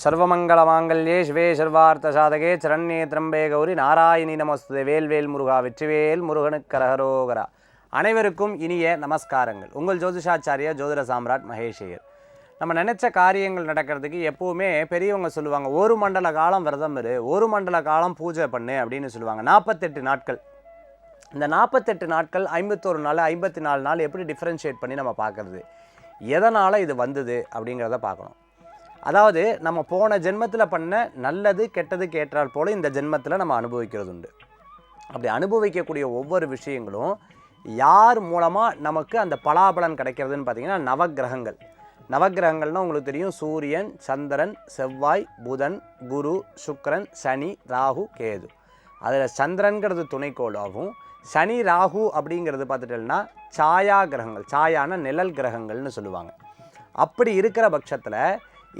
சர்வமங்கலமாங்கல்யே சிவே சர்வார்த்தசாதகே சரண்யே திரம்பே கௌரி நாராயணி நமஸ்துதே. வேல்வேல் முருகா வெற்றிவேல் முருகனுக்கு கரகரோகரா. அனைவருக்கும் இனிய நமஸ்காரங்கள். உங்கள் ஜோதிஷாச்சாரியா ஜோதிட சாம்ராட் மகேஷையர். நம்ம நினச்ச காரியங்கள் நடக்கிறதுக்கு எப்போவுமே பெரியவங்க சொல்லுவாங்க, ஒரு மண்டல காலம் விரதம் இரு, ஒரு மண்டல காலம் பூஜை பண்ணு அப்படின்னு சொல்லுவாங்க. 48 நாட்கள். இந்த 48 நாட்கள் 51 நாள் 54 நாள் எப்படி டிஃப்ரென்ஷியேட் பண்ணி நம்ம பார்க்குறது, எதனால் இது வந்தது அப்படிங்கிறத பார்க்கணும். அதாவது நம்ம போன ஜென்மத்தில் பண்ண நல்லது கெட்டதுக்கு ஏற்றால் போல் இந்த ஜென்மத்தில் நம்ம அனுபவிக்கிறது உண்டு. அப்படி அனுபவிக்கக்கூடிய ஒவ்வொரு விஷயங்களும் யார் மூலமாக நமக்கு அந்த பலாபலன் கிடைக்கிறதுன்னு பார்த்தீங்கன்னா நவக்கிரகங்கள். நவக்கிரகங்கள்னால் உங்களுக்கு தெரியும், சூரியன், சந்திரன், செவ்வாய், புதன், குரு, சுக்கிரன், சனி, ராகு, கேது. அதில் சந்திரன்கிறது துணைக்கோளாகவும் சனி ராகு அப்படிங்கிறது பார்த்துட்டோம்னா சாயா கிரகங்கள், சாயான நிழல் கிரகங்கள்னு சொல்லுவாங்க. அப்படி இருக்கிற பட்சத்தில்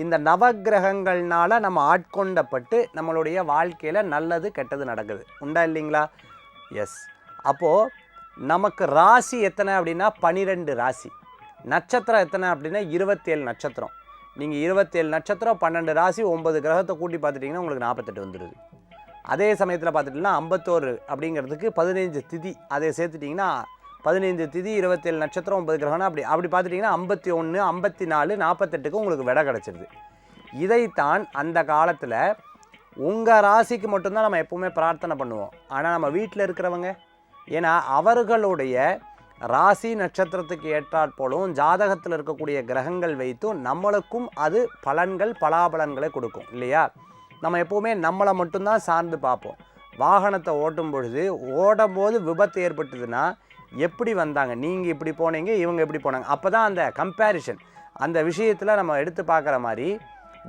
இந்த நவக்கிரகங்கள்னால நம்ம ஆட்கொண்டப்பட்டு நம்மளுடைய வாழ்க்கையில் நல்லது கெட்டது நடக்குது உண்டா இல்லைங்களா? எஸ். அப்போது நமக்கு ராசி எத்தனை அப்படின்னா 12 ராசி. நட்சத்திரம் எத்தனை அப்படின்னா 27 நட்சத்திரம். நீங்கள் 27 நட்சத்திரம் 12 ராசி 9 கிரகத்தை கூட்டி பார்த்துட்டிங்கன்னா உங்களுக்கு 48 வந்துடுது. அதே சமயத்தில் பார்த்துட்டிங்கன்னா 51 அப்படிங்கிறதுக்கு 15 திதி அதை சேர்த்துட்டிங்கன்னா 15 திதி 27 நட்சத்திரம் 9 கிரகம்னா அப்படி பார்த்துட்டிங்கன்னா 51 54 48க்கு உங்களுக்கு விடை கிடச்சிருது. இதைத்தான் அந்த காலத்தில் உங்கள் ராசிக்கு மட்டும்தான் நம்ம எப்போவுமே பிரார்த்தனை பண்ணுவோம். ஆனால் நம்ம வீட்டில் இருக்கிறவங்க, ஏன்னா அவர்களுடைய ராசி நட்சத்திரத்துக்கு ஏற்றாற் போலும் ஜாதகத்தில் இருக்கக்கூடிய கிரகங்கள் வைத்தும் நம்மளுக்கும் அது பலன்கள் பலாபலன்களை கொடுக்கும் இல்லையா? நம்ம எப்போவுமே நம்மளை மட்டும்தான் சார்ந்து பார்ப்போம். வாகனத்தை ஓட்டும் பொழுது ஓடும்போது விபத்து ஏற்பட்டுதுன்னா எப்படி வந்தாங்க, நீங்கள் இப்படி போனீங்க, இவங்க எப்படி போனாங்க, அப்போ தான் அந்த கம்பேரிஷன் அந்த விஷயத்தில் நம்ம எடுத்து பார்க்குற மாதிரி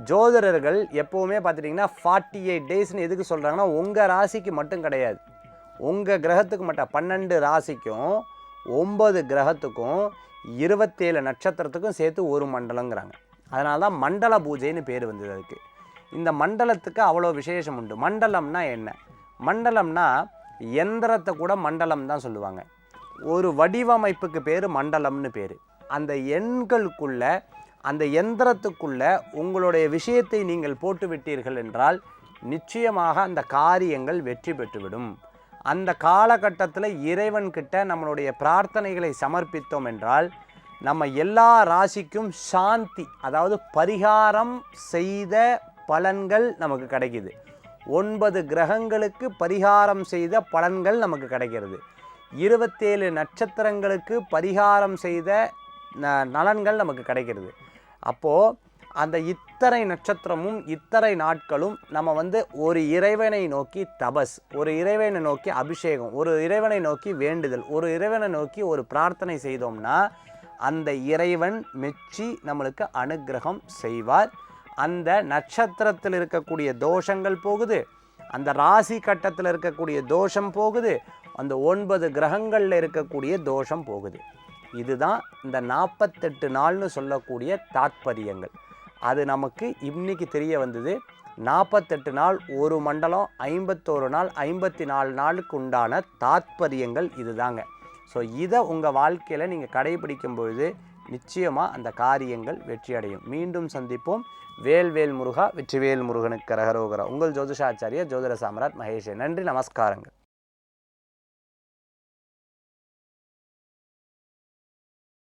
ஜோதிடர்கள் எப்போவுமே பார்த்துட்டிங்கன்னா 48 டேஸ்ன்னு எதுக்கு சொல்கிறாங்கன்னா உங்கள் ராசிக்கு மட்டும் கிடையாது, உங்கள் கிரகத்துக்கு மட்டும் 12 ராசிக்கும் 9 கிரகத்துக்கும் 27 நட்சத்திரத்துக்கும் சேர்த்து ஒரு மண்டலங்கிறாங்க. அதனால தான் மண்டல பூஜைன்னு பேர் வந்தது அதுக்கு. இந்த மண்டலத்துக்கு அவ்வளோ விசேஷம் உண்டு. மண்டலம்னா என்ன? மண்டலம்னா எந்திரத்தை கூட மண்டலம் தான் சொல்லுவாங்க. ஒரு வடிவமைப்புக்கு பேர் மண்டலம்னு பேர். அந்த எண்களுக்குள்ள அந்த எந்திரத்துக்குள்ள உங்களுடைய விஷயத்தை நீங்கள் போட்டு விட்டீர்கள் என்றால் நிச்சயமாக அந்த காரியங்கள் வெற்றி பெற்றுவிடும். அந்த காலகட்டத்தில் இறைவன்கிட்ட நம்மளுடைய பிரார்த்தனைகளை சமர்ப்பித்தோம் என்றால் நம்ம எல்லா ராசிக்கும் சாந்தி, அதாவது பரிகாரம் செய்த பலன்கள் நமக்கு கிடைக்குது. 9 கிரகங்களுக்கு பரிகாரம் செய்த பலன்கள் நமக்கு கிடைக்கிறது. 27 நட்சத்திரங்களுக்கு பரிகாரம் செய்த நலன்கள் நமக்கு கிடைக்கிறது. அப்போது அந்த இத்தனை நட்சத்திரமும் இத்தனை நாட்களும் நம்ம ஒரு இறைவனை நோக்கி தபஸ், ஒரு இறைவனை நோக்கி அபிஷேகம், ஒரு இறைவனை நோக்கி வேண்டுதல், ஒரு இறைவனை நோக்கி ஒரு பிரார்த்தனை செய்தோம்னா அந்த இறைவன் மெச்சி நம்மளுக்கு அனுக்கிரகம் செய்வார். அந்த நட்சத்திரத்தில் இருக்கக்கூடிய தோஷங்கள் போகுது, அந்த ராசி கட்டத்தில் இருக்கக்கூடிய தோஷம் போகுது, அந்த 9 கிரகங்களில் இருக்கக்கூடிய தோஷம் போகுது. இதுதான் இந்த 48 நாள்னு சொல்லக்கூடிய தாத்பரியங்கள். அது நமக்கு இன்னைக்கு தெரிய வந்தது. 48 நாள் ஒரு மண்டலம், 51 நாள் 54 நாளுக்கு உண்டான தாத்பரியங்கள் இதுதாங்க. ஸோ இதை உங்கள் வாழ்க்கையில் நீங்கள் கடைபிடிக்கும் பொழுது நிச்சயமாக அந்த காரியங்கள் வெற்றி அடையும். மீண்டும் சந்திப்போம். வேல்வேல் முருகா வெற்றிவேல் முருகனுக்கு கரகரோகரா. உங்கள் ஜோதிஷாச்சாரியா ஜோதிட சாம்ராட் மகேஷ். நன்றி, நமஸ்காரங்கள்.